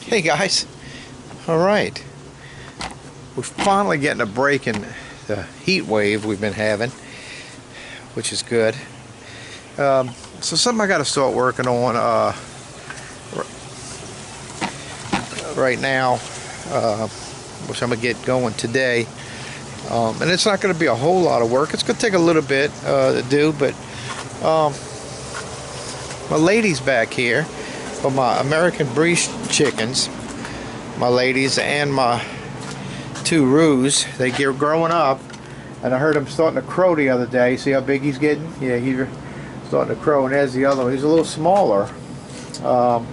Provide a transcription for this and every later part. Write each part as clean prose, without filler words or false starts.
Hey guys, all right, we're finally getting a break in the heat wave we've been having, which is good. So something I got to start working on right now, which I'm gonna get going today, and it's not going to be a whole lot of work. It's going to take a little bit to do, but my lady's back here for my American Breese chickens. My ladies and my two roos, they get growing up, and I heard him starting to crow the other day. See how big he's getting? Yeah, he's starting to crow, and there's the other one. He's a little smaller. But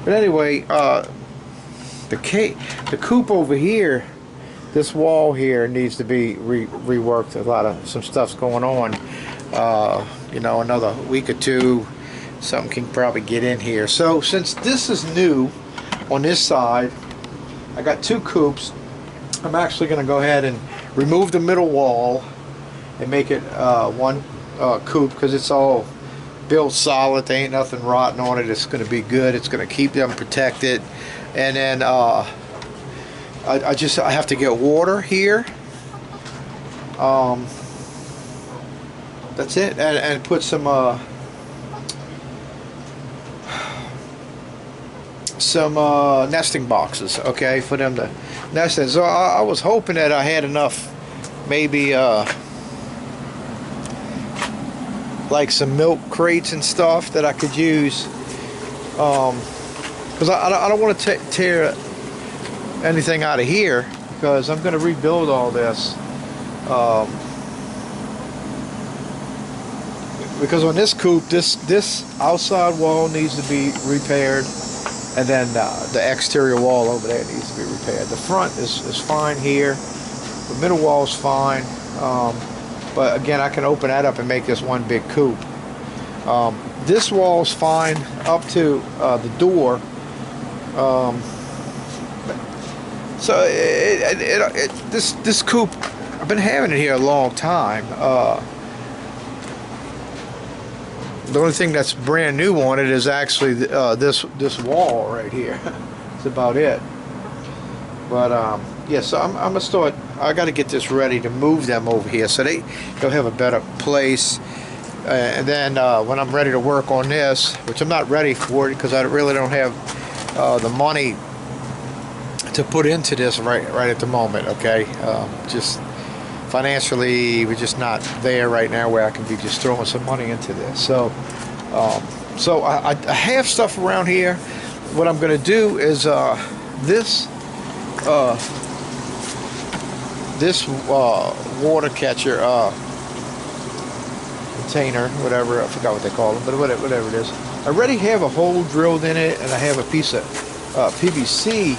anyway, the coop over here, this wall here needs to be reworked. Some stuff's going on. You know, another week or two, something can probably get in here. So since this is new on this side, I got two coops. I'm actually going to go ahead and remove the middle wall and make it one coop, because it's all built solid. There ain't nothing rotten on it. It's going to be good. It's going to keep them protected. And then I have to get water here. That's it. And put some nesting boxes, okay, for them to nest in. So I was hoping that I had enough, maybe like some milk crates and stuff that I could use, because I don't want to tear anything out of here, because I'm going to rebuild all this, because on this coop, this outside wall needs to be repaired. And then the exterior wall over there needs to be repaired. The front is fine here. The middle wall is fine. But again, I can open that up and make this one big coop. This wall is fine up to the door. So this coop, I've been having it here a long time. The only thing that's brand new on it is actually this wall right here. That's about it. But yeah, so I'm gonna start. I got to get this ready to move them over here so they'll have a better place. And then when I'm ready to work on this, which I'm not ready for it because I really don't have the money to put into this right at the moment. Okay, just financially, we're just not there right now where I can be just throwing some money into this. So I have stuff around here. What I'm going to do is this water catcher container, whatever, I forgot what they call them, but whatever it is. I already have a hole drilled in it, and I have a piece of PVC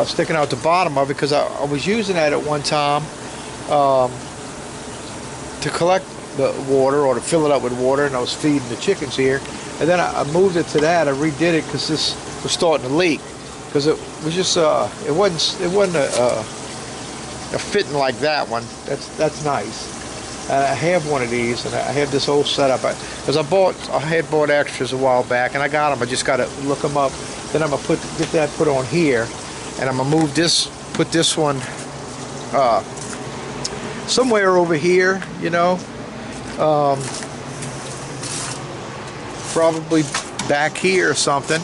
sticking out the bottom of it, because I was using that at one time to collect the water, or to fill it up with water, and I was feeding the chickens here. And then I moved it to that. I redid it because this was starting to leak, because it was just it wasn't a fitting like that one. That's nice. And I have one of these, and I have this whole setup because I had bought extras a while back, and I got them. I just got to look them up. Then I'm gonna get that put on here, and I'm gonna move this, put this one somewhere over here, you know, probably back here or something,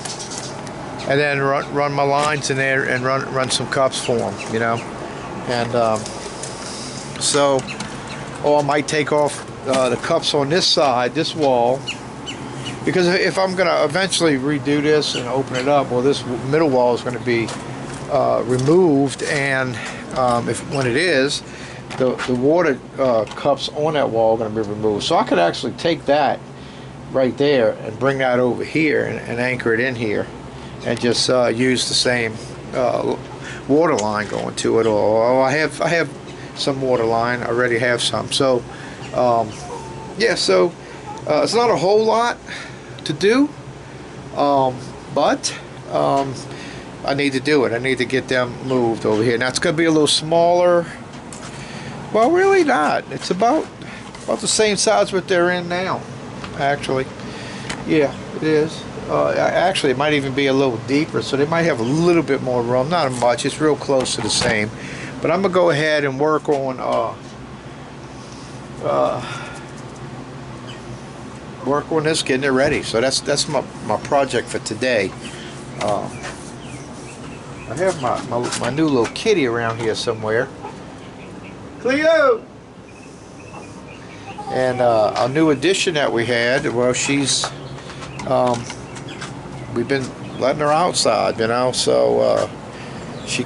and then run my lines in there and run some cups for them, you know. And or I might take off the cups on this side, this wall, because if I'm going to eventually redo this and open it up, well, this middle wall is going to be removed, and when it is, the water cups on that wall are going to be removed. So I could actually take that right there and bring that over here and anchor it in here, and just use the same water line going to it. Or I have some water line. I already have some. So yeah, so it's not a whole lot to do, but I need to do it. I need to get them moved over here. Now it's going to be a little smaller. Well, really not. It's about the same size what they're in now, actually. Yeah, it is. Actually, it might even be a little deeper, so they might have a little bit more room. Not much. It's real close to the same. But I'm gonna go ahead and work on this, getting it ready. So that's my project for today. I have my new little kitty around here somewhere. Cleo! And a new addition that we had, well, she's we've been letting her outside, you know, so she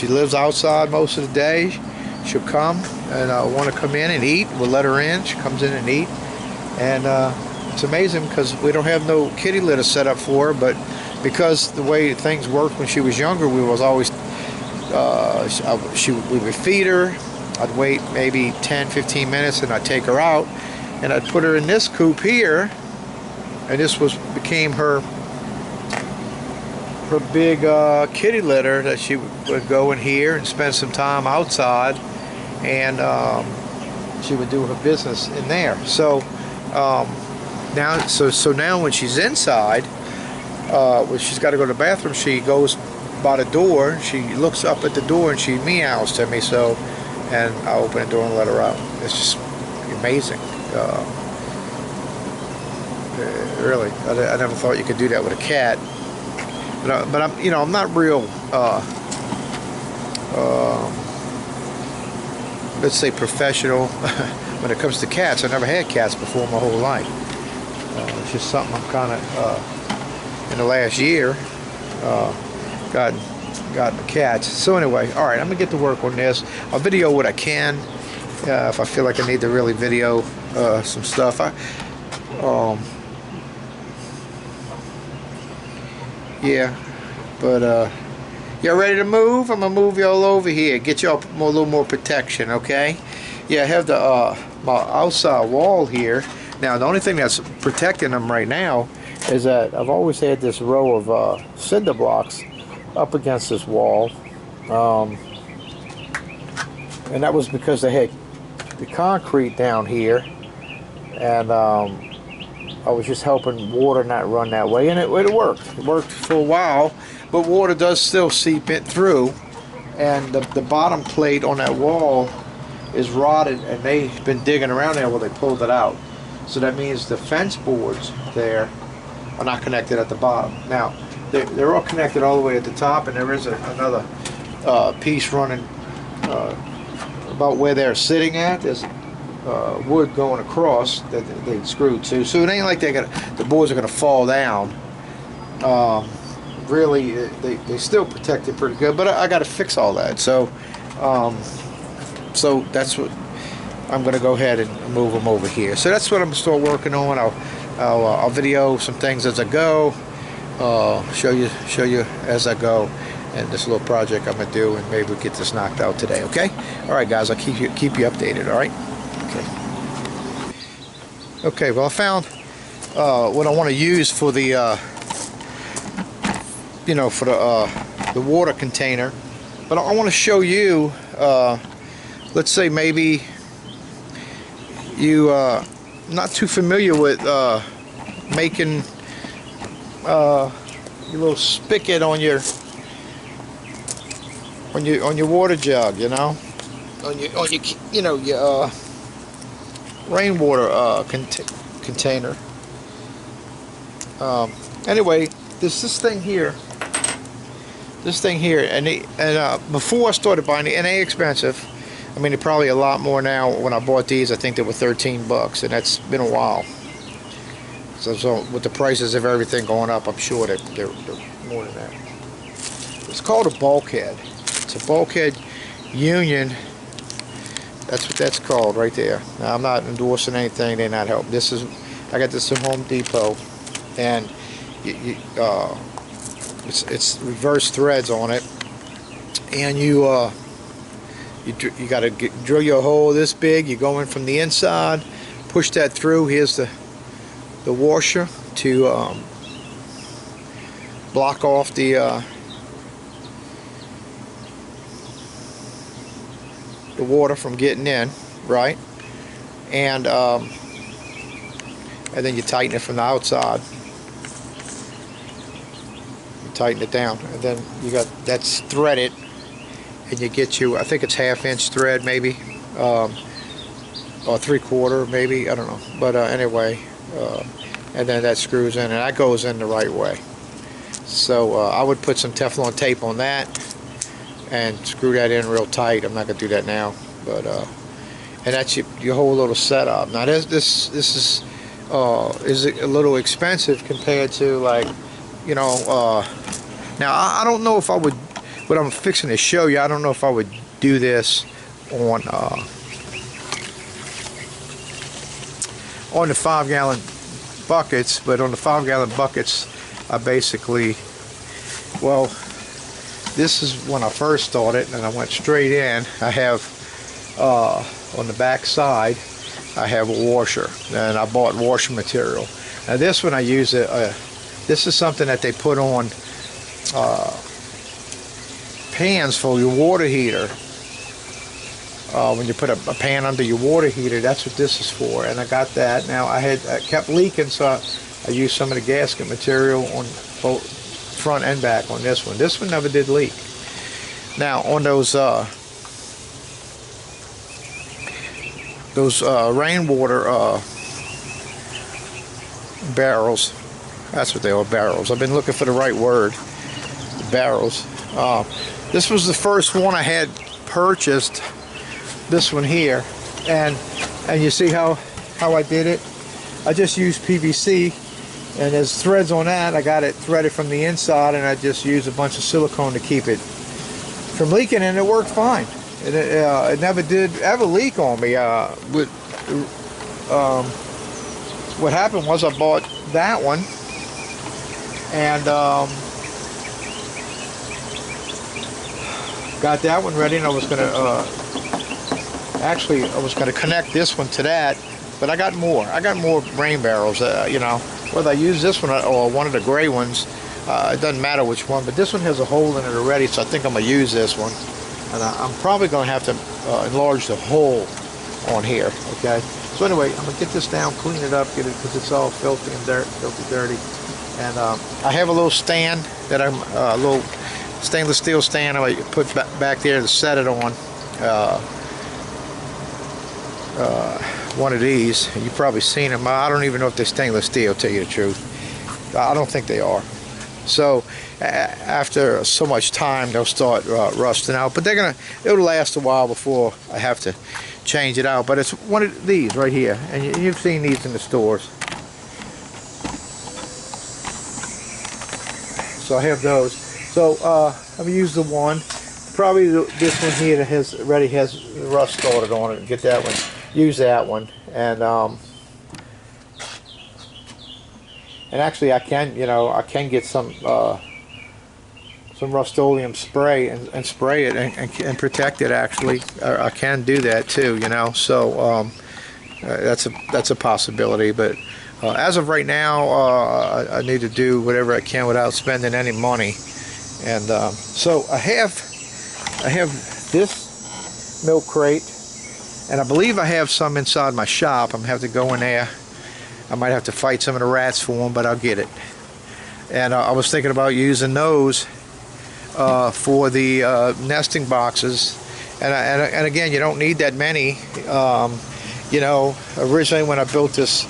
lives outside most of the day. She'll come and want to come in and eat. We'll let her in. She comes in and eat. And it's amazing because we don't have no kitty litter set up for her, but because the way things worked when she was younger, we was always we would feed her. I'd wait maybe 10-15 minutes and I'd take her out and I'd put her in this coop here, and this became her big kitty litter that she would go in here and spend some time outside, and she would do her business in there. So now when she's inside, when she's got to go to the bathroom, she goes by the door, she looks up at the door and she meows to me, so, and I open the door and let her out. It's just amazing. Really, I never thought you could do that with a cat. But I'm not real, let's say professional when it comes to cats. I never had cats before my whole life. It's just something I'm kind of in the last year got cats. So anyway, all right, I'm gonna get to work on this. I'll video what I can. If I feel like I need to really video some stuff. Yeah, but y'all ready to move? I'm gonna move y'all over here, get y'all a little more protection, okay? Yeah, I have the my outside wall here. Now the only thing that's protecting them right now is that I've always had this row of cinder blocks up against this wall, and that was because they had the concrete down here, and I was just helping water not run that way, and it worked. It worked for a while, but water does still seep it through, and the bottom plate on that wall is rotted, and they've been digging around there while they pulled it out. So that means the fence boards there are not connected at the bottom. Now, they're all connected all the way at the top, and there is another piece running about where they're sitting at. There's wood going across that they screwed to, so it ain't like the boards are gonna fall down. Really, they still protect it pretty good, but I got to fix all that. So so that's what I'm gonna go ahead and move them over here. So that's what I'm gonna start working on. I'll video some things as I go, show you as I go, and this little project I'm gonna do, and maybe we'll get this knocked out today. Okay, all right guys, I'll keep you updated. All right. Okay, well I found what I want to use for the for the water container, but I want to show you, let's say maybe you not too familiar with making your little spigot on your water jug, your rainwater container. Anyway, this thing here, and before I started buying it, and they expensive. I mean, they're probably a lot more now. When I bought these, I think they were $13, and that's been a while. So with the prices of everything going up, I'm sure that they're more than that. It's called a bulkhead. It's a bulkhead union. That's what that's called right there. Now, I'm not endorsing anything. They're not helping. I got this from Home Depot, and it's reverse threads on it, and you got to drill your hole this big. You go in from the inside, push that through. Here's the washer to block off the water from getting in, right? And then you tighten it from the outside. tighten it down, and then you got that's threaded, and you get you, I think it's 1/2 inch thread maybe, or 3/4 maybe, I don't know, but anyway, and then that screws in, and that goes in the right way. So I would put some Teflon tape on that and screw that in real tight. I'm not gonna do that now, but and that's your whole little setup. Now this is a little expensive compared to, like, you know, now I don't know if I would, what I'm fixing to show you, I don't know if I would do this on the 5-gallon buckets, but on the 5-gallon buckets I basically, well, this is when I first started, and I went straight in. I have on the back side I have a washer, and I bought washer material. Now this one I use it. This is something that they put on pans for your water heater. When you put a pan under your water heater, that's what this is for. And I got that. Now I kept leaking, so I used some of the gasket material on both front and back on this one. This one never did leak. Now on those rainwater barrels, that's what they are, barrels. I've been looking for the right word. Barrels. This was the first one I had purchased. This one here, and you see how I did it. I just used PVC, and there's threads on that. I got it threaded from the inside, and I just used a bunch of silicone to keep it from leaking, and it worked fine. It never did ever leak on me. What happened was I bought that one, and got that one ready, and I was gonna actually I was gonna connect this one to that, but I got more rain barrels. You know, whether I use this one or one of the gray ones, it doesn't matter which one, but this one has a hole in it already, so I think I'm gonna use this one. And I'm probably going to have to enlarge the hole on here. Okay. So anyway, I'm going to get this down, clean it up, get it, because it's all filthy and dirty. And I have a little stand that I'm a little stainless steel stand I put back there to set it on. One of these. You've probably seen them. I don't even know if they're stainless steel, to tell you the truth. I don't think they are. So after so much time, they'll start rusting out, but it'll last a while before I have to change it out. But it's one of these right here, and you've seen these in the stores. So I have those. So I'm gonna use the one, probably this one here that already has rust started on it. Get that one. Use that one, and actually I can get some Rust-Oleum spray and spray it and protect it. Actually, I can do that too, you know. So that's a possibility. But as of right now, I need to do whatever I can without spending any money. And so I have this milk crate, and I believe I have some inside my shop. I'm gonna have to go in there. I might have to fight some of the rats for them, but I'll get it. And I was thinking about using those for the nesting boxes, and again, you don't need that many. You know, originally when I built this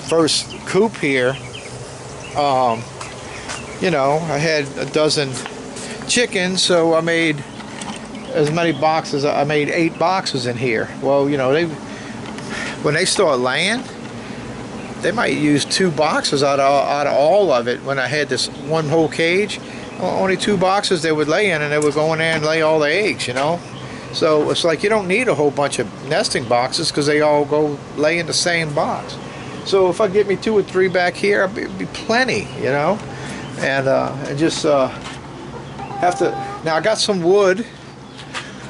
first coop here, you know, I had a dozen chickens, so I made as many boxes. I made 8 boxes in here. Well, you know, when they start laying, they might use 2 boxes out of all of it. When I had this one whole cage, only 2 boxes they would lay in, and they would go in there and lay all the eggs, you know. So it's like you don't need a whole bunch of nesting boxes because they all go lay in the same box. So if I get me 2 or 3 back here, it'd be plenty, you know. And just have to. Now I got some wood.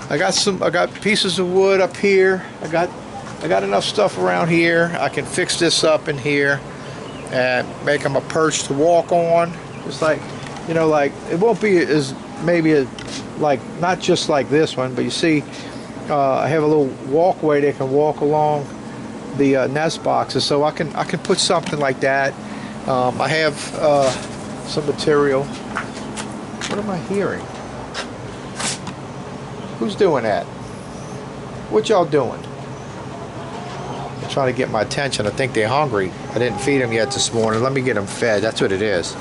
I got pieces of wood up here. I got enough stuff around here. I can fix this up in here and make them a perch to walk on. Just like, you know, like it won't be as like not just like this one, but you see, I have a little walkway they can walk along the nest boxes, so I can put something like that. I have some material. What am I hearing? Who's doing that? What y'all doing? They're trying to get my attention. I think they're hungry. I didn't feed them yet this morning. Let me get them fed. That's what it is.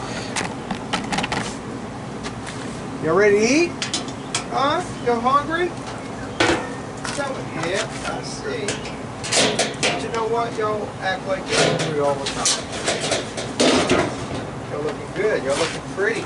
You ready to eat? Huh? You hungry? Yeah, I see. But you know what? Y'all act like you're hungry all the time. You're looking good. You're looking pretty.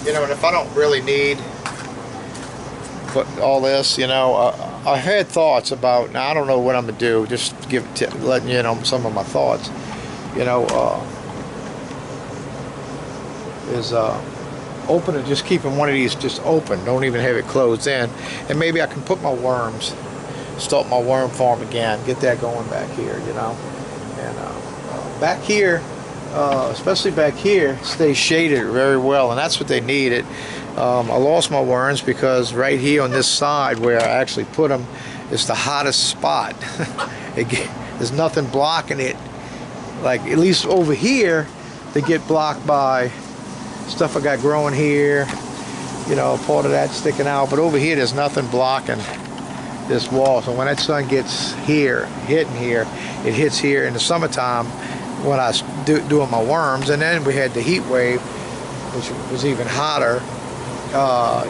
You know, and if I don't really need all this, you know, I had thoughts about, now I don't know what I'm going to do, just letting you know some of my thoughts, you know, is open and just keeping one of these just open, don't even have it closed in, and maybe I can put my worms, start my worm farm again, get that going back here, you know, and back here, especially back here, stays shaded very well, and that's what they needed. I lost my worms because right here on this side where I actually put them is the hottest spot. There's nothing blocking it. Like at least over here, they get blocked by stuff I got growing here. You know, part of that sticking out. But over here, there's nothing blocking this wall. So when that sun gets here, hitting here, it hits here in the summertime when I was doing my worms, and then we had the heat wave, which was even hotter.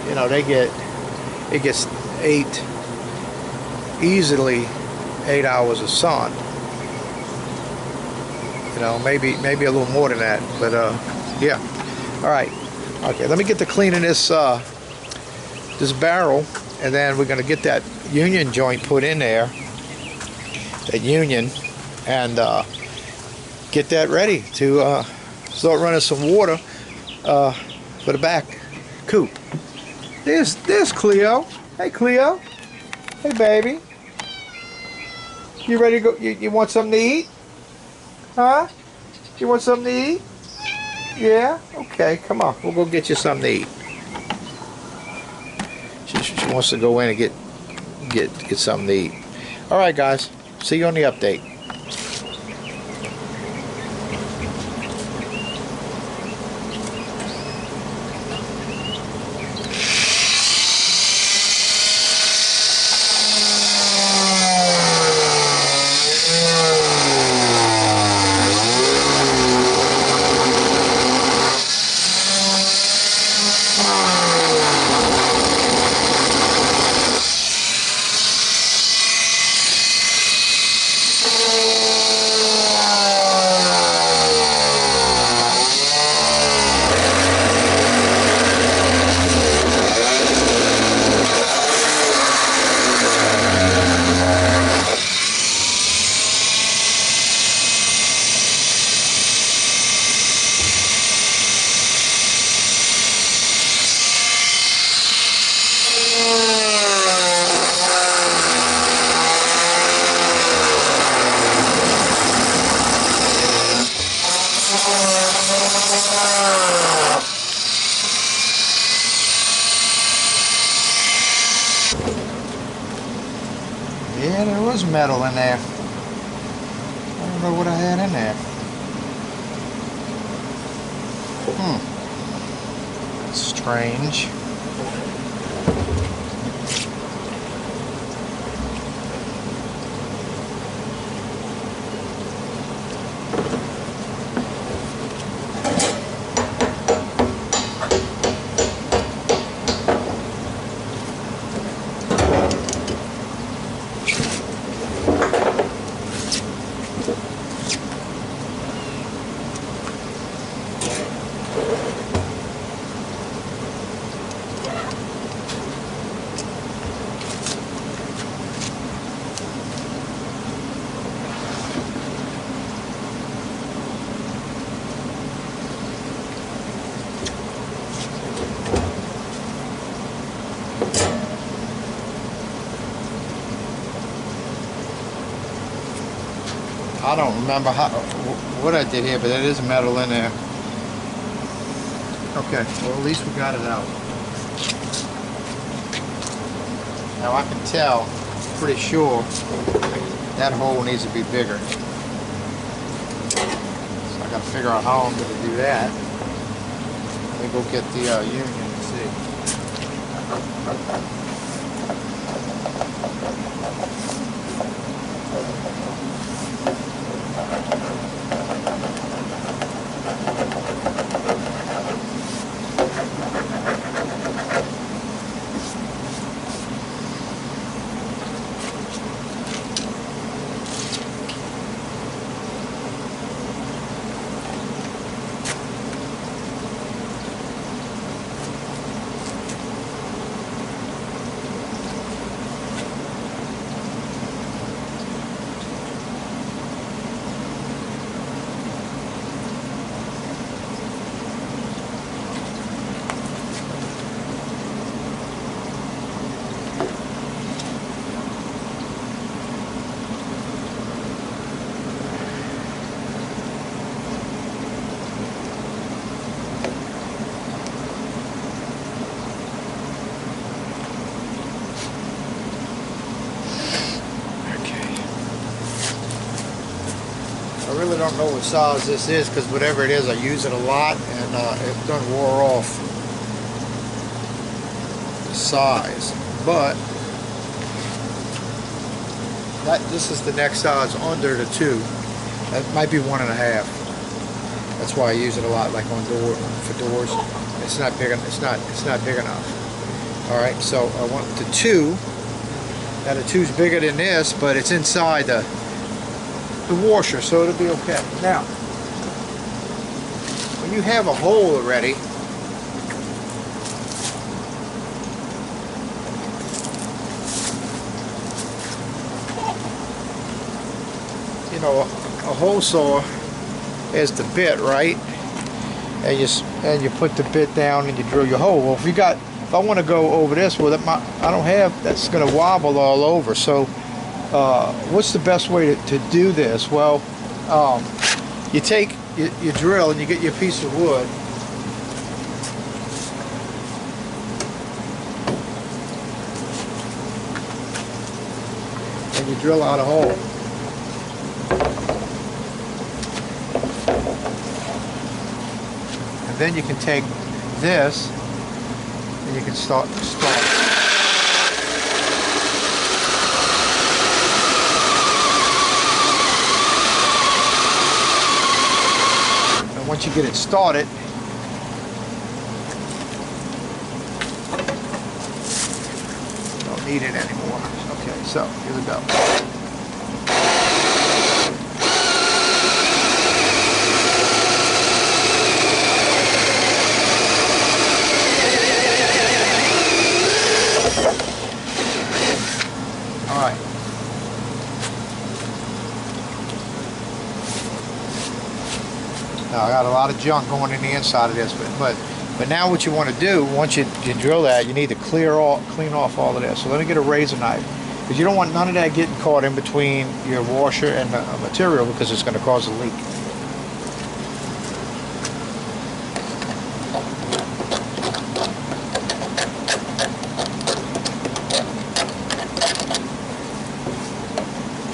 You know, it gets easily 8 hours of sun. You know, maybe a little more than that, but yeah. All right, okay. Let me get to cleaning this this barrel, and then we're gonna get that union joint put in there, that union, and get that ready to start running some water for the back coop. There's Cleo. Hey Cleo. Hey baby. You ready to go? You want something to eat? Huh? You want something to eat? Yeah? Okay, come on. We'll go get you something to eat. She wants to go in and get something to eat. All right, guys. See you on the update. Yeah, there was metal in there. I don't know what I had in there. That's strange. I don't remember what I did here, but there is metal in there. Okay, well at least we got it out. Now I can tell, pretty sure, that hole needs to be bigger. So I got to figure out how I'm going to do that. Let me go get the union and see. I really don't know what size this is because whatever it is, I use it a lot and it done wore off the size. But this is the next size under the 2. That might be 1.5. That's why I use it a lot, like on for doors. It's not big. It's not big enough. All right, so I want the 2. Now the 2's bigger than this, but it's inside the washer, so it'll be okay. Now, when you have a hole already, you know, a hole saw is the bit, right? And you put the bit down and you drill your hole. Well, if I want to go over this, well, I don't have. That's going to wobble all over. So, what's the best way to do this? Well, you take your drill and you get your piece of wood. And you drill out a hole. And then you can take this and you can start. Once you get it started, don't need it anymore. Okay, so here we go. All right. Now I got a lot of junk going in the inside of this, but now what you want to do, once you drill that, you need to clean off all of this. So let me get a razor knife, because you don't want none of that getting caught in between your washer and the material, because it's going to cause a leak.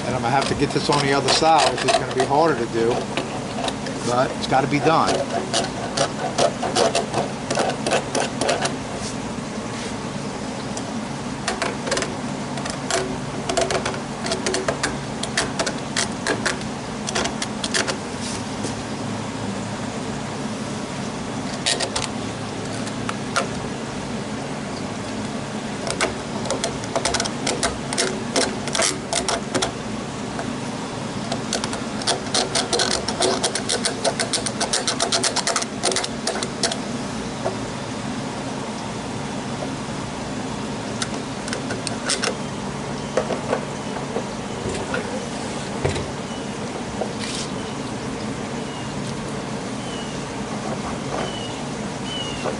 And I'm going to have to get this on the other side, which is going to be harder to do. But it's got to be done. Might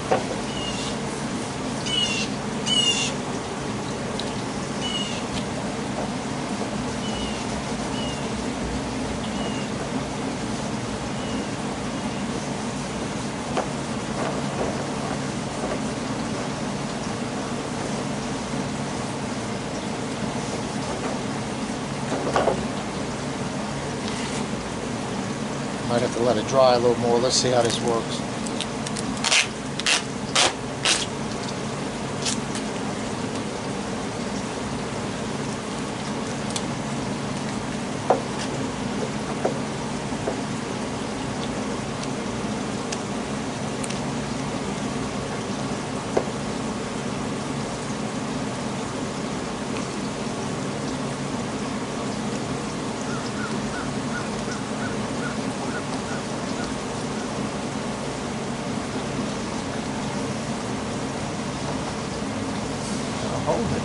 have to let it dry a little more. Let's see how this works. Hold it.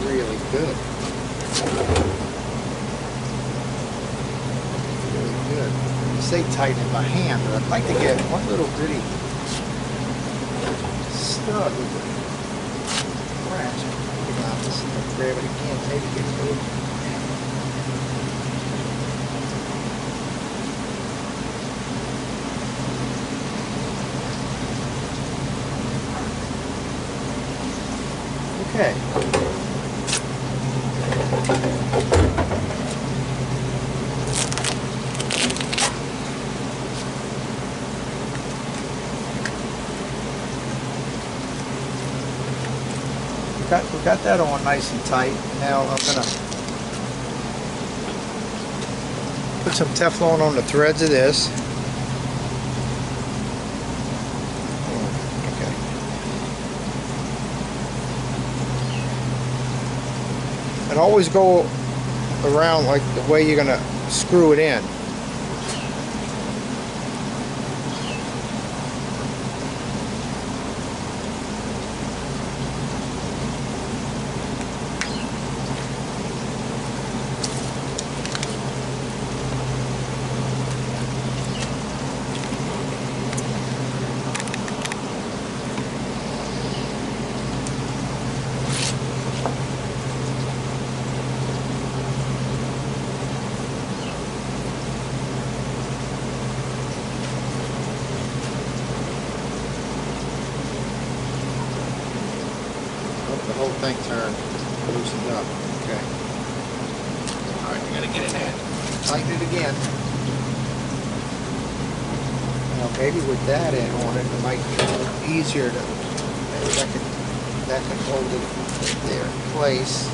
Really good. Really good. I say tighten in my hand, but I'd like to get one little bitty stud with the ratchet. Just grab it again, maybe get a little. Okay. We got that on nice and tight. Now I'm gonna put some Teflon on the threads of this. Okay. And always go around like the way you're gonna screw it in. The whole thing turned, loosened up. Okay. Alright, we gotta get it in. Tighten it again. Now maybe with that in on it, it might be a little easier to, maybe that can hold it there in place.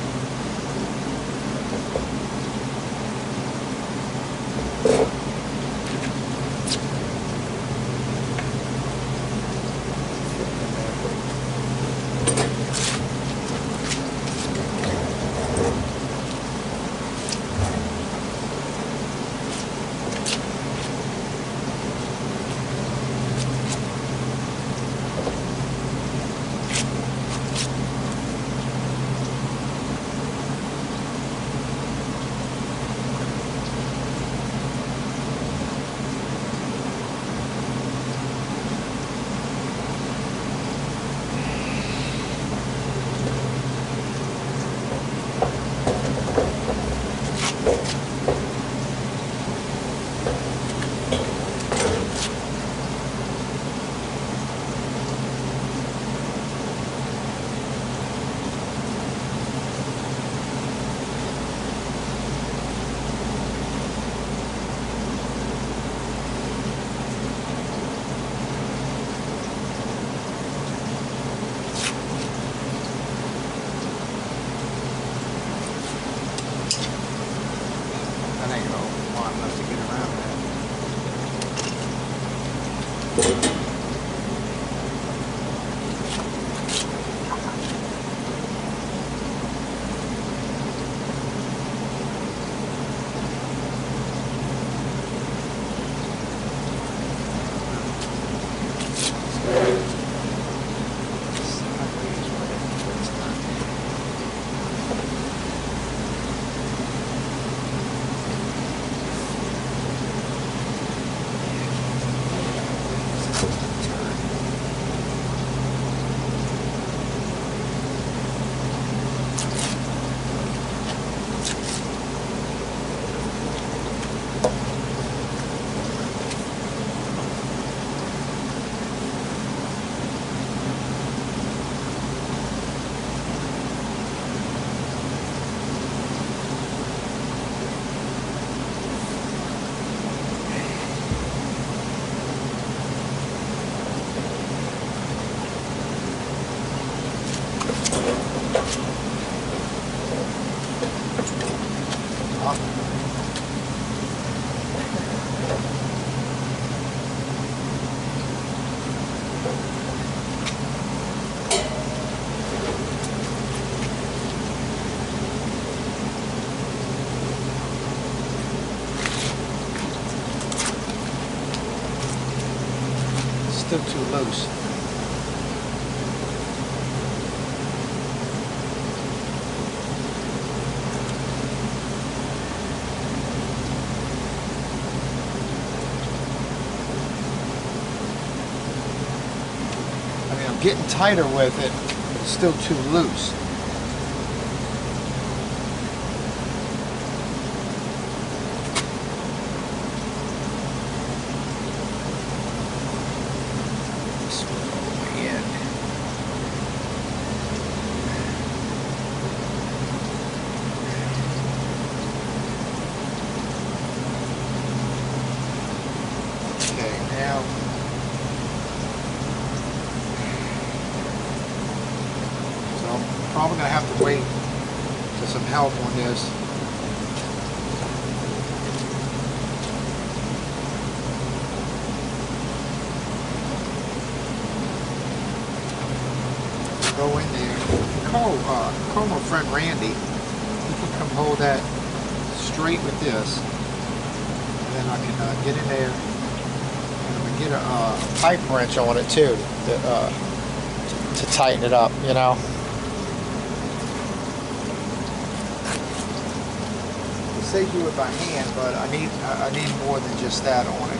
still too loose. I mean, I'm getting tighter with it, but it's still too loose. Probably gonna have to wait for some help on this. Go in there. Call my friend Randy. He can come hold that straight with this, and then I can get in there and I'm gonna get a pipe wrench on it too to tighten it up. You know. Say do it by hand, but I need more than just that on it.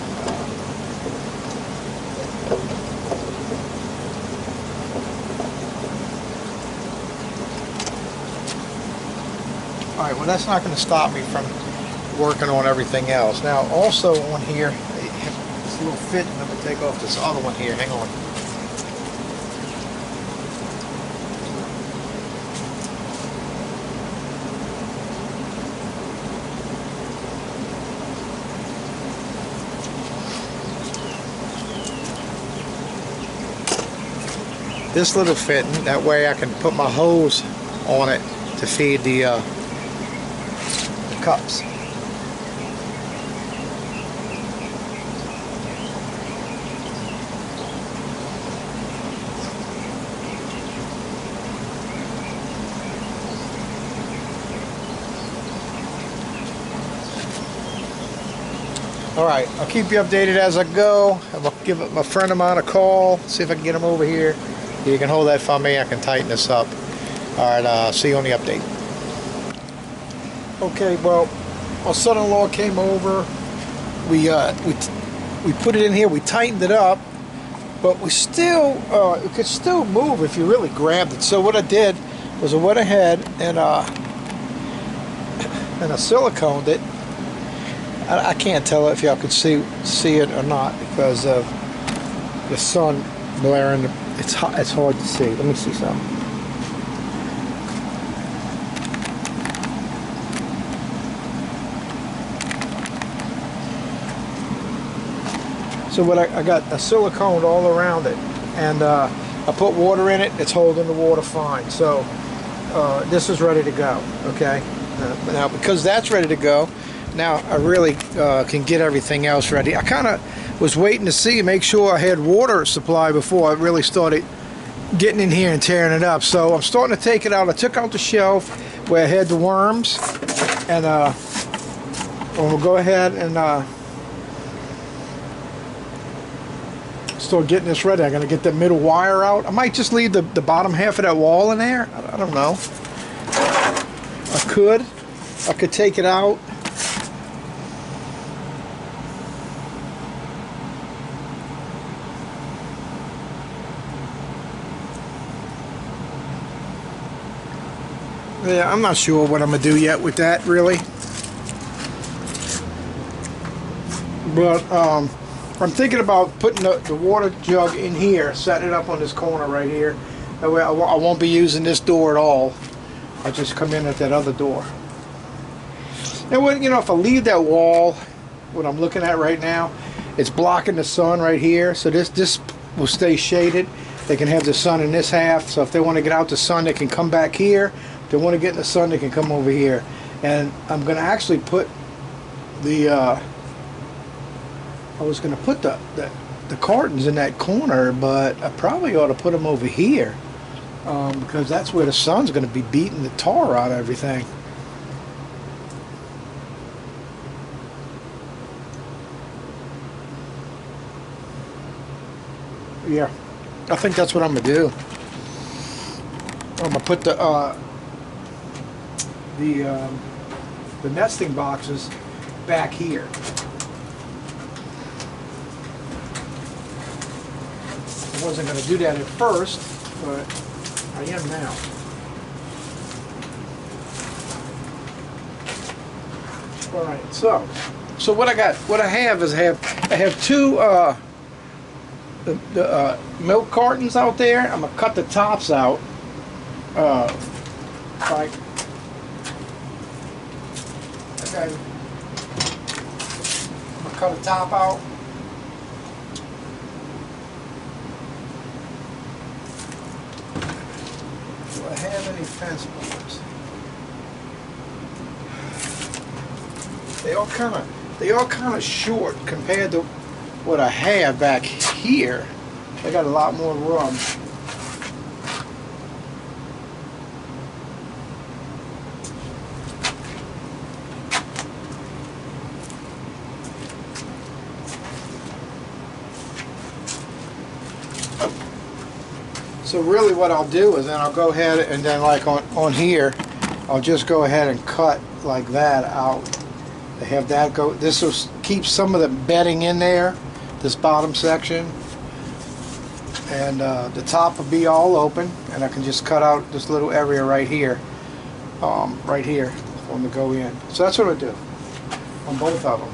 All right, well that's not going to stop me from working on everything else. Now also on here, this little fit, and I'm going to take off this other one here. Hang on. This little fitting, that way I can put my hose on it to feed the cups. All right, I'll keep you updated as I go. I'll give my friend of mine a call, see if I can get him over here. You can hold that for me, I can tighten this up. All right, see you on the update. Okay, well, my son-in-law came over. We put it in here, we tightened it up, but we still, it could still move if you really grabbed it. So what I did was I went ahead and I siliconed it. I can't tell if y'all can see it or not because of the sun blaring. It's hard to see. Let me see something. So what I got a silicone all around it, and I put water in it. It's holding the water fine. So this is ready to go. Okay. Now because that's ready to go, now I really can get everything else ready. I kind of was waiting to see, make sure I had water supply before I really started getting in here and tearing it up. So I'm starting to take it out. I took out the shelf where I had the worms, and we'll go ahead and start getting this ready. I'm going to get the middle wire out. I might just leave the bottom half of that wall in there. I don't know. I could take it out. Yeah, I'm not sure what I'm going to do yet with that, really. But I'm thinking about putting the water jug in here, setting it up on this corner right here. That way I won't be using this door at all. I'll just come in at that other door. And when, you know, if I leave that wall, what I'm looking at right now, it's blocking the sun right here. So this will stay shaded. They can have the sun in this half. So if they want to get out the sun, they can come back here. If they want to get in the sun, they can come over here. And I'm going to actually put the I was going to put the cartons in that corner, but I probably ought to put them over here because that's where the sun's going to be beating the tar out of everything. Yeah, I think that's what I'm gonna do. I'm gonna put the nesting boxes back here. I wasn't gonna do that at first, but I am now. All right, so what I have is I have two milk cartons out there. I'm gonna cut the tops out, like okay. I'm gonna cut the top out. Do I have any fence boards? They all kind of short compared to what I have back here. I got a lot more room. So really what I'll do is then I'll go ahead and then like on here, I'll just go ahead and cut like that out. To have that go, this will keep some of the bedding in there, this bottom section, and the top will be all open, and I can just cut out this little area right here for them to go in. So that's what I do on both of them.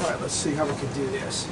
All right, let's see how we can do this.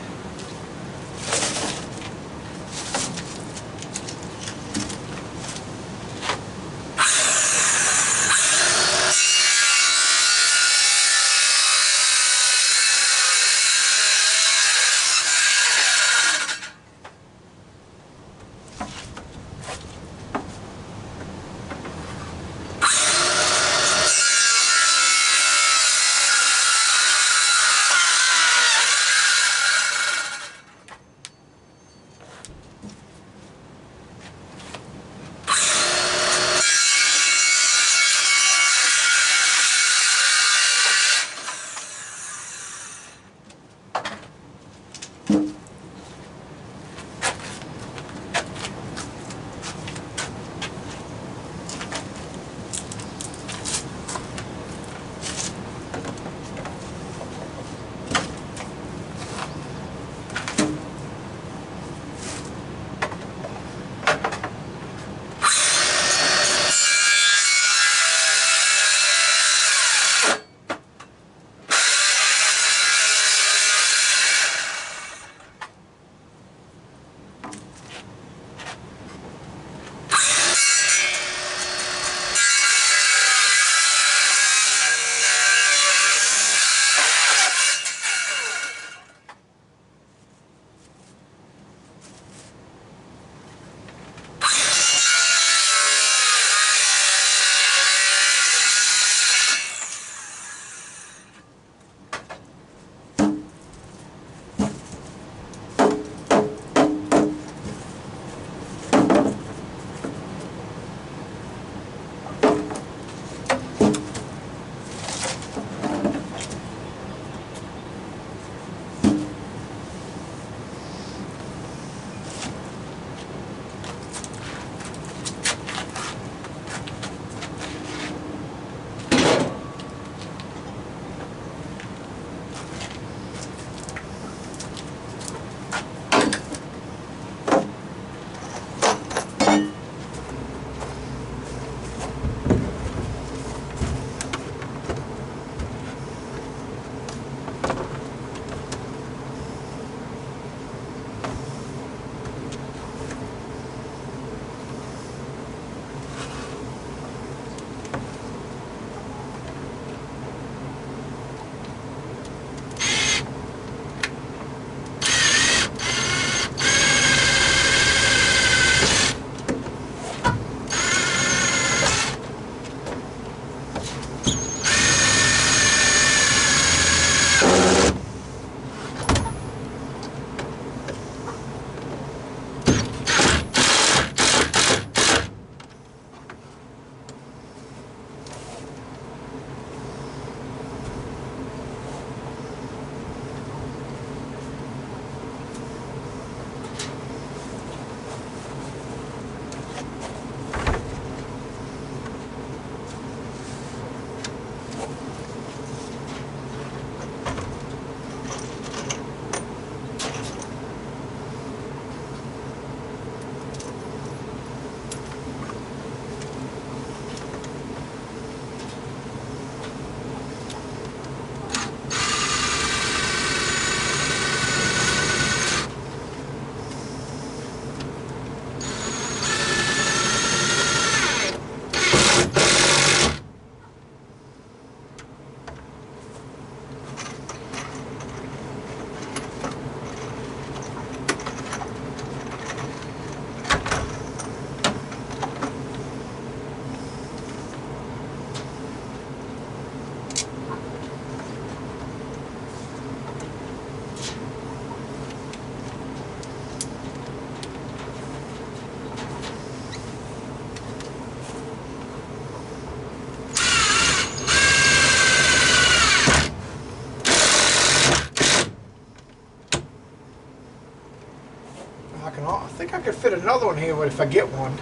fit another one here if I get one.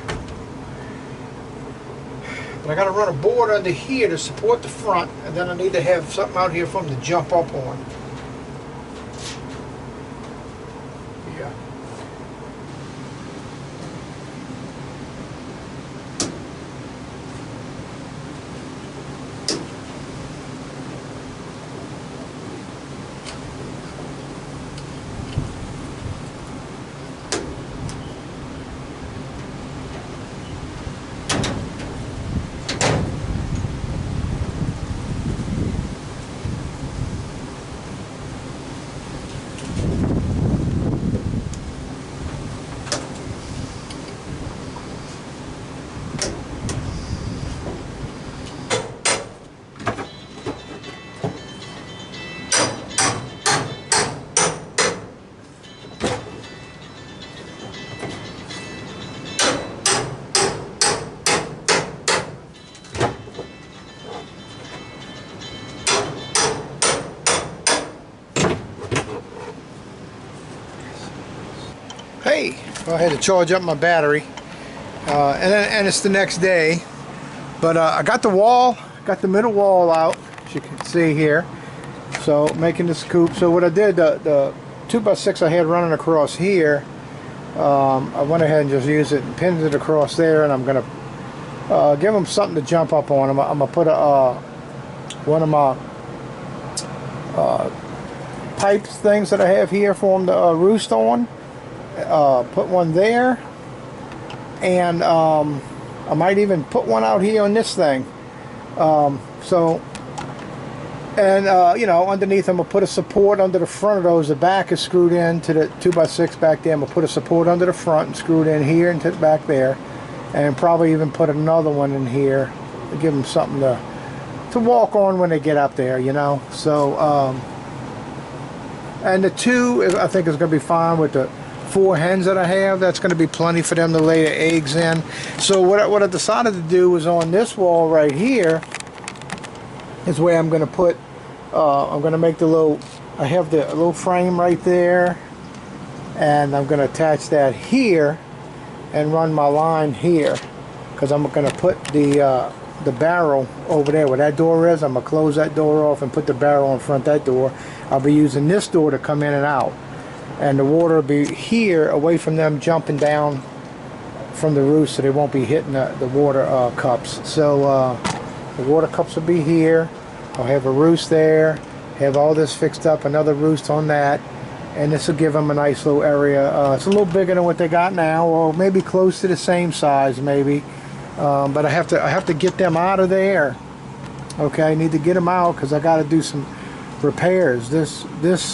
But I got to run a board under here to support the front, and then I need to have something out here for them to jump up on. Yeah. Hey, well, I had to charge up my battery, and it's the next day. But I got the wall, got the middle wall out, as you can see here. So making this coop. So what I did, the 2x6 I had running across here, I went ahead and just used it and pinned it across there, and I'm gonna give them something to jump up on. I'm gonna put one of my pipes things that I have here for them to roost on. Put one there, and I might even put one out here on this thing. You know, underneath I'm gonna put a support under the front of those. The back is screwed in to the 2x6 back there. I'm gonna put a support under the front and screw it in here and to the back there, and probably even put another one in here to give them something to walk on when they get up there, you know. So and the 2 I think is gonna be fine with the 4 hens that I have. That's going to be plenty for them to lay their eggs in. So what I decided to do was on this wall right here is where I'm going to put, I'm going to make the little, I have the little frame right there, and I'm going to attach that here and run my line here, because I'm going to put the barrel over there where that door is. I'm going to close that door off and put the barrel in front of that door. I'll be using this door to come in and out. And the water will be here, away from them jumping down from the roof, so they won't be hitting the water cups. So the water cups will be here. I'll have a roost there, have all this fixed up, another roost on that, and this will give them a nice little area. It's a little bigger than what they got now, or maybe close to the same size, maybe. But I have to get them out of there. Okay, I need to get them out because I got to do some repairs. This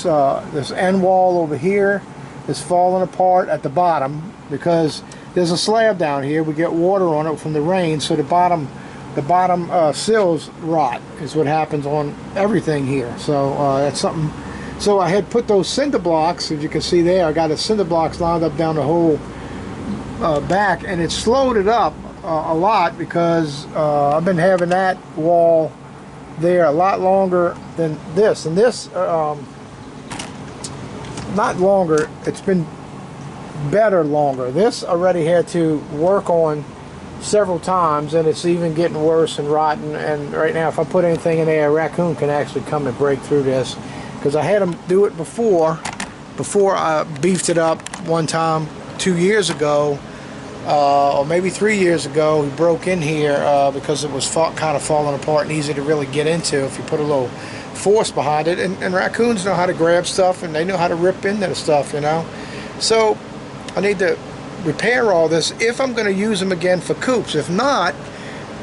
end wall over here is falling apart at the bottom because there's a slab down here. We get water on it from the rain, so the bottom sills rot is what happens on everything here. So that's something. So I had put those cinder blocks, as you can see there. I got the cinder blocks lined up down the whole back, and it slowed it up a lot because I've been having that wall there a lot longer than this, and this not longer, it's been better longer. This already had to work on several times, and it's even getting worse and rotten, and right now if I put anything in there, a raccoon can actually come and break through this, because I had them do it before I beefed it up one time 2 years ago, or maybe 3 years ago. He broke in here because it was kind of falling apart and easy to really get into if you put a little force behind it, and raccoons know how to grab stuff, and they know how to rip into the stuff, you know. So I need to repair all this if I'm going to use them again for coops. If not,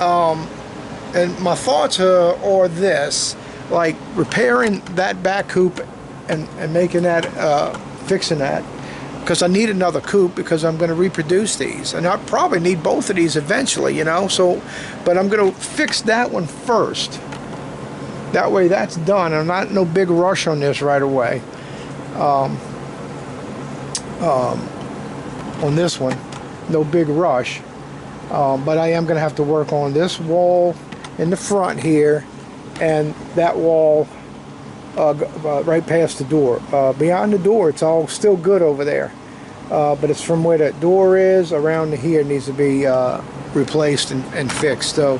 and my thoughts are this, like repairing that back coop and making that, fixing that, because I need another coop because I'm going to reproduce these, and I probably need both of these eventually, you know. So, but I'm going to fix that one first. That way that's done. I'm not no big rush on this right away. On this one, no big rush. But I am going to have to work on this wall in the front here, and that wall right past the door. Beyond the door, it's all still good over there. but it's from where that door is around here. It needs to be replaced and fixed. So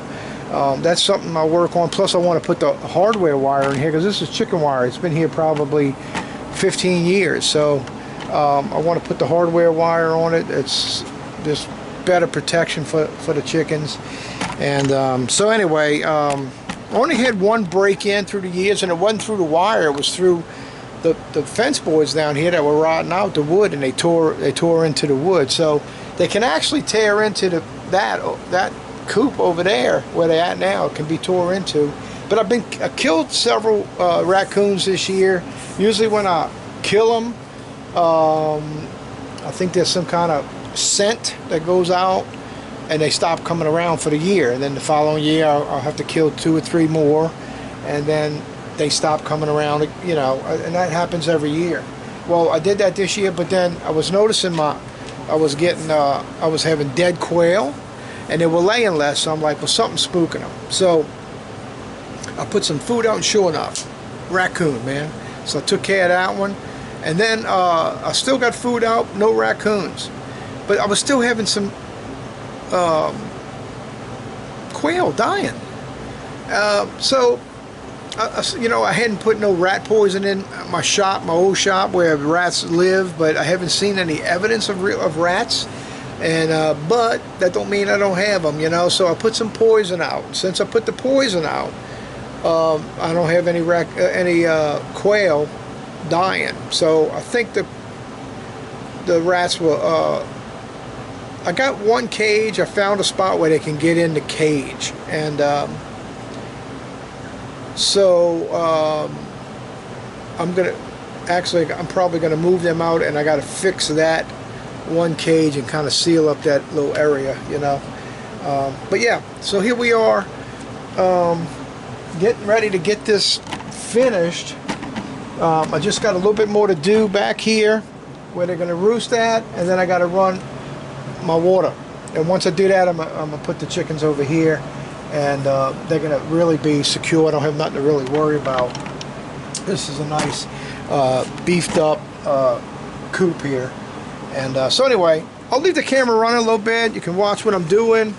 that's something I'll work on. Plus I want to put the hardware wire in here, because this is chicken wire. It's been here probably 15 years. So I want to put the hardware wire on it. It's just better protection for the chickens. And so anyway, I only had one break-in through the years, and it wasn't through the wire. It was through the fence boards down here that were rotting out the wood, and they tore into the wood. So they can actually tear into that coop over there where they're at now. It can be tore into. But I killed several raccoons this year. Usually when I kill them, I think there's some kind of scent that goes out, and they stop coming around for the year. And then the following year I'll have to kill 2 or 3 more, and then they stop coming around, you know, and that happens every year. Well, I did that this year, but then I was noticing I was having dead quail, and they were laying less. So I'm like, well, something's spooking them. So I put some food out, and sure enough, raccoon, man. So I took care of that one, and then I still got food out, no raccoons, but I was still having some quail dying. So you know, I hadn't put no rat poison in my old shop where rats live, but I haven't seen any evidence of rats. And but that don't mean I don't have them, you know. So I put some poison out. Since I put the poison out, I don't have any quail dying. So I think the rats will. I got one cage. I found a spot where they can get in the cage, and so I'm probably gonna move them out, and I got to fix that one cage and kind of seal up that little area, you know. But yeah, so here we are, getting ready to get this finished. I just got a little bit more to do back here where they're gonna roost at, and then I got to run my water. And once I do that, I'm gonna put the chickens over here, and they're gonna really be secure. I don't have nothing to really worry about. This is a nice beefed up coop here. And so anyway, I'll leave the camera running a little bit. You can watch what I'm doing.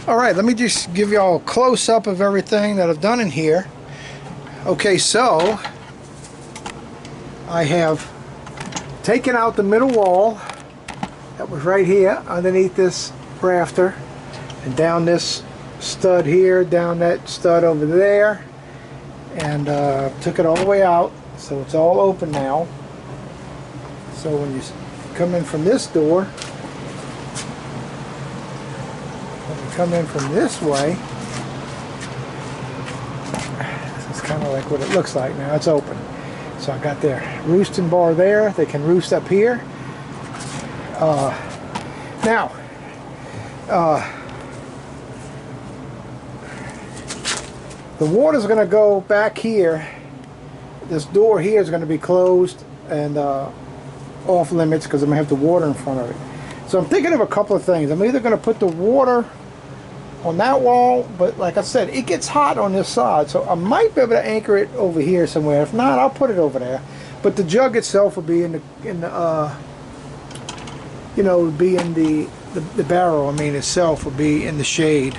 Alright, let me just give y'all a close-up of everything that I've done in here. Okay, so I have taken out the middle wall that was right here underneath this rafter, and down this stud here, down that stud over there, and took it all the way out, so it's all open now. So when you come in from this door, come in from this way, this is kind of like what it looks like now. It's open. So I got their roosting bar there. They can roost up here. Now, the water's going to go back here. This door here is going to be closed and off limits because I'm going to have the water in front of it. So I'm thinking of a couple of things. I'm either going to put the water on that wall, but like I said, it gets hot on this side, so I might be able to anchor it over here somewhere. If not, I'll put it over there. But the jug itself will be in the you know, would be in the barrel. I mean, itself will be in the shade.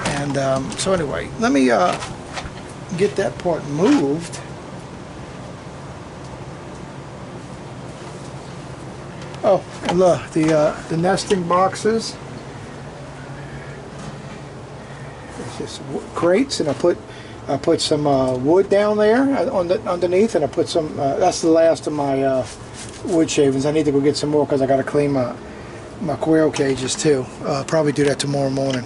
And so anyway, let me get that part moved. Oh, and look, the nesting boxes. Just crates, and I put some wood down there underneath, and I put some. That's the last of my wood shavings. I need to go get some more because I got to clean my quail cages too. Probably do that tomorrow morning.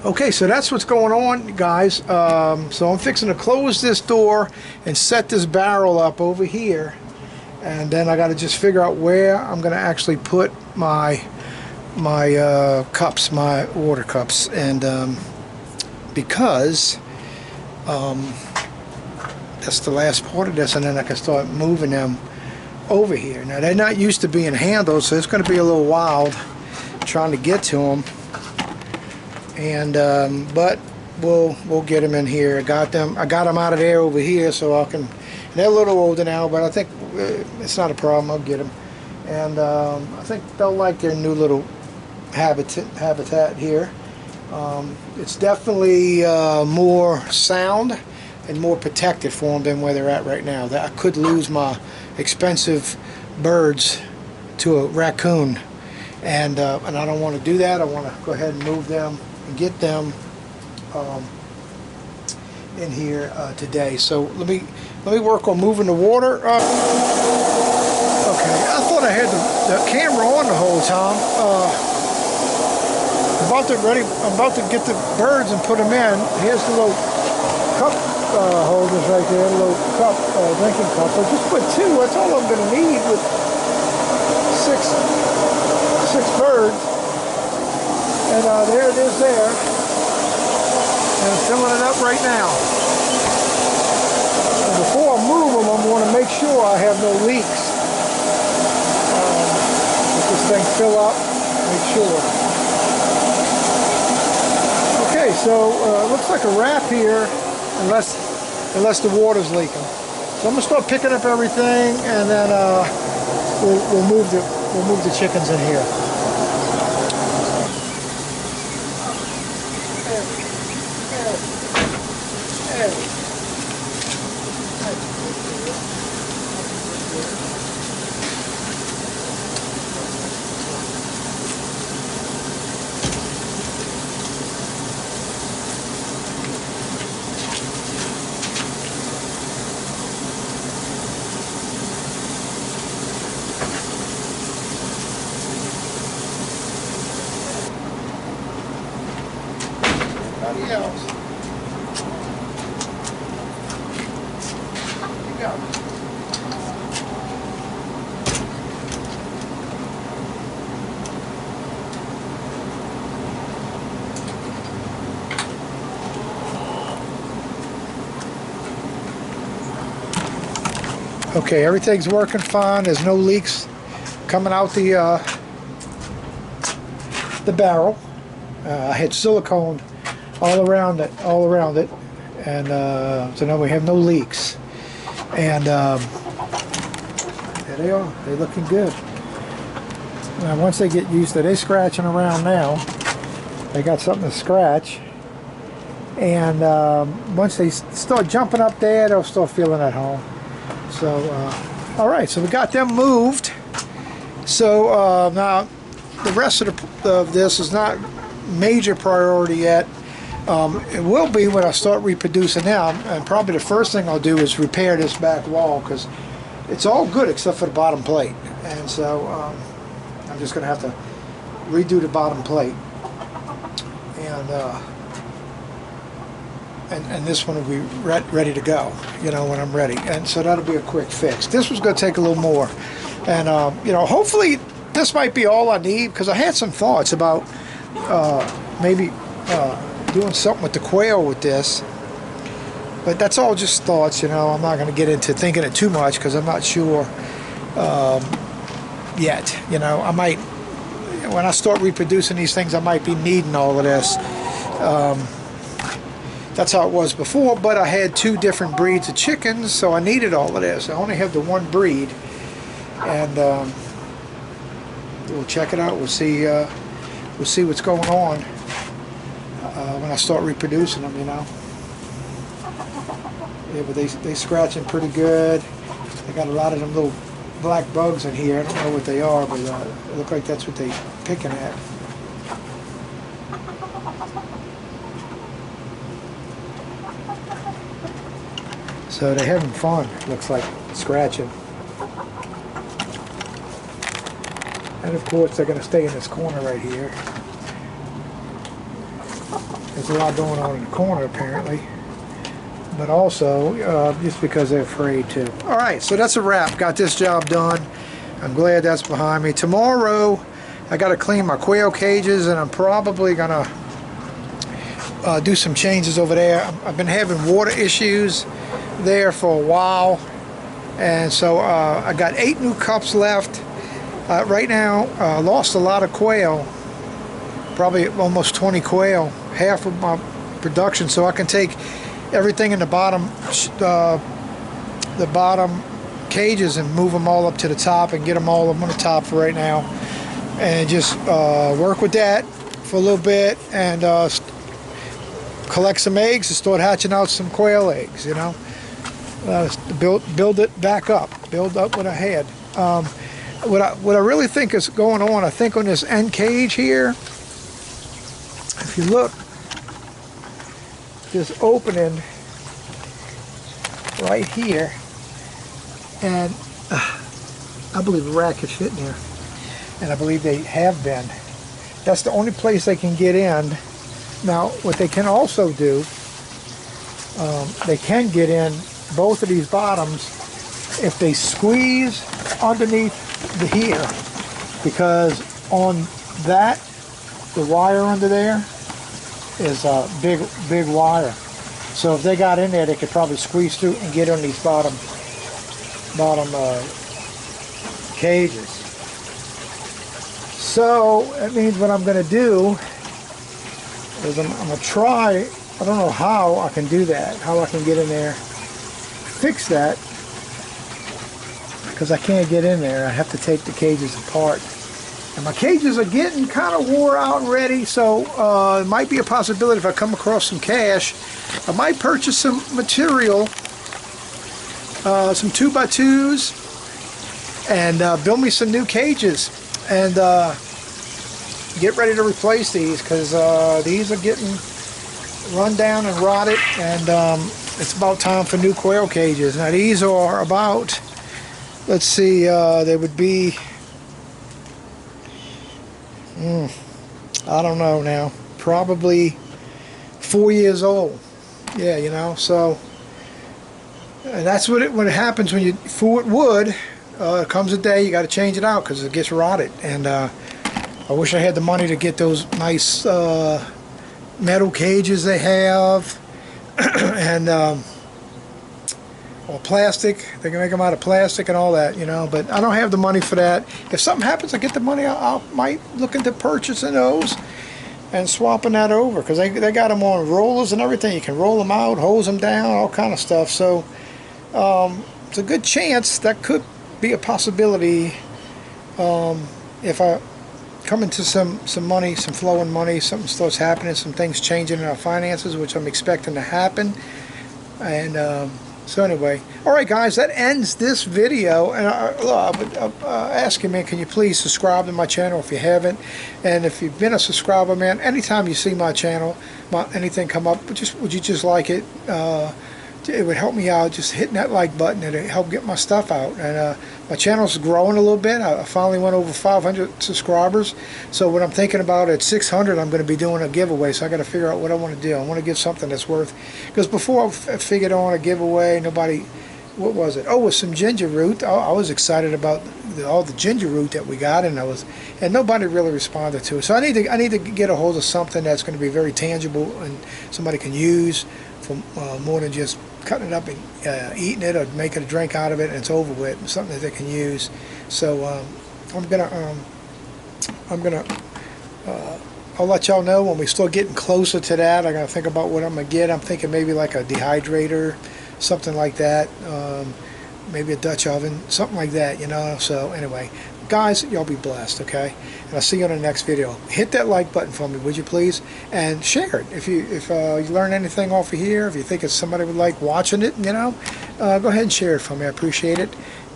Okay, so that's what's going on, guys. So I'm fixing to close this door and set this barrel up over here, and then I got to just figure out where I'm going to actually put my cups, my water cups, and because that's the last part of this, and then I can start moving them over here. Now they're not used to being handled, so it's going to be a little wild trying to get to them, and but we'll get them in here. I got them out of there over here, so I can. They're a little older now, but I think it's not a problem. I'll get them, and I think they'll like their new little habitat here. It's definitely more sound and more protected for them than where they're at right now. I could lose my expensive birds to a raccoon, and I don't want to do that. I want to go ahead and move them and get them in here today. So let me work on moving the water. Okay, I thought I had the camera on the whole time. I'm about to get the birds and put them in. Here's the little cup holders right there, little cup, drinking cup. I just put two. That's all I'm going to need with six birds. And there it is there. And I'm filling it up right now. And before I move them, I want to make sure I have no leaks. Let this thing fill up, make sure. Okay, so it looks like a wrap here, unless the water's leaking. So I'm gonna start picking up everything, and then we'll move the chickens in here. Everybody else. Here you go. Okay, everything's working fine. There's no leaks coming out the barrel. I had silicone all around it, and so now we have no leaks. And there they are. They're looking good. Now once they get used to, they're scratching around now. They got something to scratch. And once they start jumping up there, they'll start feeling at home. So, alright, so we got them moved. So now the rest of this is not major priority yet. It will be when I start reproducing now, and probably the first thing I'll do is repair this back wall, because it's all good except for the bottom plate. And so I'm just going to have to redo the bottom plate. And this one will be ready to go, you know, when I'm ready. And so that'll be a quick fix. This was going to take a little more. And, you know, hopefully this might be all I need, because I had some thoughts about maybe doing something with the quail with this. But that's all just thoughts, you know. I'm not going to get into thinking it too much, because I'm not sure yet. You know, I might, when I start reproducing these things, I might be needing all of this. That's how it was before, but I had 2 different breeds of chickens, so I needed all of this. I only have the 1 breed, and we'll check it out. We'll see what's going on when I start reproducing them, you know. Yeah, but they scratching pretty good. They got a lot of them little black bugs in here. I don't know what they are, but it look like that's what they picking at. So they're having fun, looks like, scratching. And of course they're going to stay in this corner right here. There's a lot going on in the corner apparently. But also, just because they're afraid to. Alright, so that's a wrap. Got this job done. I'm glad that's behind me. Tomorrow, I got to clean my quail cages, and I'm probably going to do some changes over there. I've been having water issues there for a while, and so I got 8 new cups left. Right now, lost a lot of quail, probably almost 20 quail, half of my production, so I can take everything in the bottom cages and move them all up to the top and get them all up on the top for right now, and just work with that for a little bit, and collect some eggs and start hatching out some quail eggs, you know. Build it back up, build up what I had. What I really think is going on, I think on this end cage here, if you look, this opening right here, and I believe a rat could fit in there, and I believe they have been. That's the only place they can get in. Now, what they can also do, they can get in both of these bottoms if they squeeze underneath the here, because on that, the wire under there is a big wire. So if they got in there, they could probably squeeze through and get on these bottom cages. So that means what I'm going to do is I'm going to try. I don't know how I can do that, how I can get in there, fix that, because I can't get in there. I have to take the cages apart. And my cages are getting kind of wore out and ready, so it might be a possibility if I come across some cash, I might purchase some material, some 2x2s, and build me some new cages, and get ready to replace these, because these are getting run down and rotted, and it's about time for new quail cages. Now these are about, let's see, they would be, I don't know now, probably 4 years old. Yeah, you know, so, and that's when it happens when you fool it wood. Comes a day you got to change it out because it gets rotted, and I wish I had the money to get those nice metal cages they have, and or plastic. They can make them out of plastic and all that, you know, but I don't have the money for that. If something happens, I get the money, I might look into purchasing those and swapping that over, because they got them on rollers and everything. You can roll them out, hose them down, all kind of stuff. So it's a good chance that could be a possibility if I coming to some money, some flowing money. Something starts happening, some things changing in our finances, which I'm expecting to happen. And so anyway, all right, guys, that ends this video. And I ask you, man, can you please subscribe to my channel if you haven't? And if you've been a subscriber, man, anytime you see my channel, anything come up, would you just like it? It would help me out, just hitting that like button. It'd help get my stuff out. And my channel's growing a little bit. I finally went over 500 subscribers. So what I'm thinking about at 600, I'm going to be doing a giveaway. So I got to figure out what I want to do. I want to give something that's worth. Because before I figured on a giveaway, nobody. What was it? Oh, it was some ginger root. I was excited about all the ginger root that we got, and nobody really responded to it. So I need to get a hold of something that's going to be very tangible and somebody can use for more than just cutting it up and eating it or making a drink out of it and it's over with. Something that they can use. So I'll let y'all know when we start getting closer to that. I gotta think about what I'm gonna get. I'm thinking maybe like a dehydrator, something like that. Maybe a Dutch oven, something like that, you know. So anyway, guys, y'all be blessed, okay? And I'll see you on the next video. Hit that like button for me, would you please? And share it. If you learn anything off of here, if you think it's somebody would like watching it, you know, go ahead and share it for me. I appreciate it.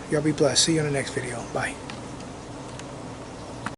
Y'all be blessed. See you on the next video. Bye.